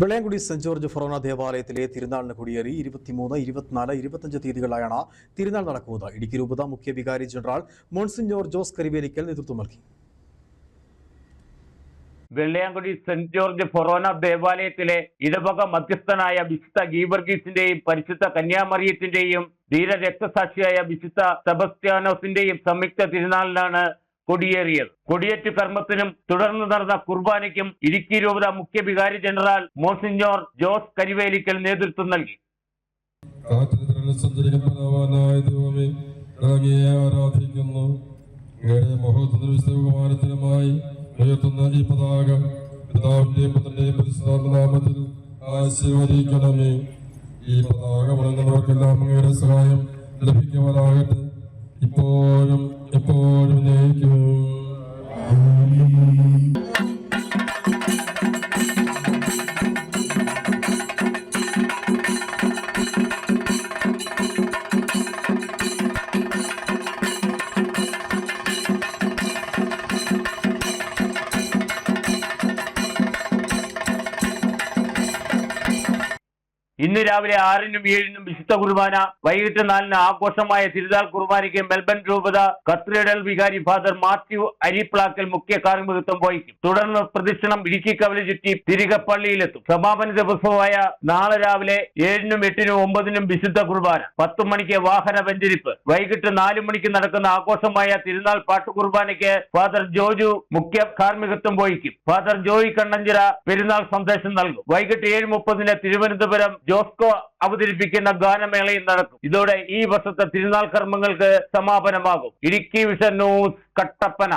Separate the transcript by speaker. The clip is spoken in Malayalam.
Speaker 1: വെള്ളയാംകുടി സെന്റ് ജോർജ് ഫൊറോന ദേവാലയത്തിലെ തിരുനാളിന് കൊടിയേറി 23, 24, 25 തീയതികളായാണ് തിരുനാൾ നടക്കുന്നത്. ഇടുക്കി രൂപത മുഖ്യ വികാരി ജനറൽ മോൺസിഞ്ഞോർ ജോസ് കരിവേലിക്കൽ നേതൃത്വം നൽകി.
Speaker 2: വെള്ളയാംകുടി സെന്റ് ജോർജ് ഫൊറോന ദേവാലയത്തിലെ ഇടവക മധ്യസ്ഥനായ വിശുദ്ധ ഗീവർഗീസിന്റെയും പരിശുദ്ധ കന്യാമറിയത്തിന്റെയും ധീര രക്തസാക്ഷിയായ വിശുദ്ധ സെബസ്ത്യാനോസിന്റെയും സംയുക്ത തിരുനാളിലാണ് കൊടിയേറിയത്. കൊടിയേറ്റ് കർമ്മത്തിനും തുടർന്ന് നടന്ന കുർബാനയ്ക്കും ഇടുക്കി രൂപത മുഖ്യ വികാരി ജനറൽ മോൺസിഞ്ഞോർ ജോസ് കരിവേലിക്കൽ നേതൃത്വം നൽകി.
Speaker 3: ഉയർത്തുന്ന ഈ പതാക പിതാവിന്റെയും പുത്രന്റെയും പരിശുദ്ധാത്മനാമത്തിൽ ആശീർവദിക്കണമേ. ഈ പതാക വളർന്നവർക്കെല്ലാം അങ്ങയുടെ സഹായം ലഭിക്കുവാനാകട്ടെ, ഇപ്പോഴും എപ്പോഴും നയിക്കും.
Speaker 2: ഇന്ന് രാവിലെ 6-നും 7-നും വിശുദ്ധ കുർബാന, വൈകിട്ട് 4-ന് ആഘോഷമായ തിരുനാൾ കുർബാനയ്ക്ക് മെൽബൺ രൂപത കത്തീഡ്രൽ വികാരി ഫാദർ മാത്യു അരിപ്ലാക്കൽ മുഖ്യ കാർമ്മികത്വം വഹിക്കും. തുടർന്ന് പ്രദക്ഷിണം ഇടുക്കി കവല ചുറ്റി തിരികെ പള്ളിയിലെത്തും. സമാപന ദിവസമായ നാളെ രാവിലെ 7-നും 8-നും 9-നും വിശുദ്ധ കുർബാന, 10 മണിക്ക് വാഹന വെഞ്ചരിപ്പ്, വൈകിട്ട് 4 മണിക്ക് നടക്കുന്ന ആഘോഷമായ തിരുനാൾ പാട്ടുകുർബാനയ്ക്ക് ഫാദർ ജോജു മുഖ്യ കാർമ്മികത്വം വഹിക്കും. ഫാദർ ജോയി കണ്ണഞ്ചിറ പെരുന്നാൾ സന്ദേശം നൽകും. വൈകിട്ട് 7:30-ന് തിരുവനന്തപുരം ജോസ്കോ അവതരിപ്പിക്കുന്ന ഗാനമേളയും നടക്കും. ഇതോടെ ഈ വർഷത്തെ തിരുനാൾ കർമ്മങ്ങൾക്ക് സമാപനമാകും. Idukki vision news, Kattappana.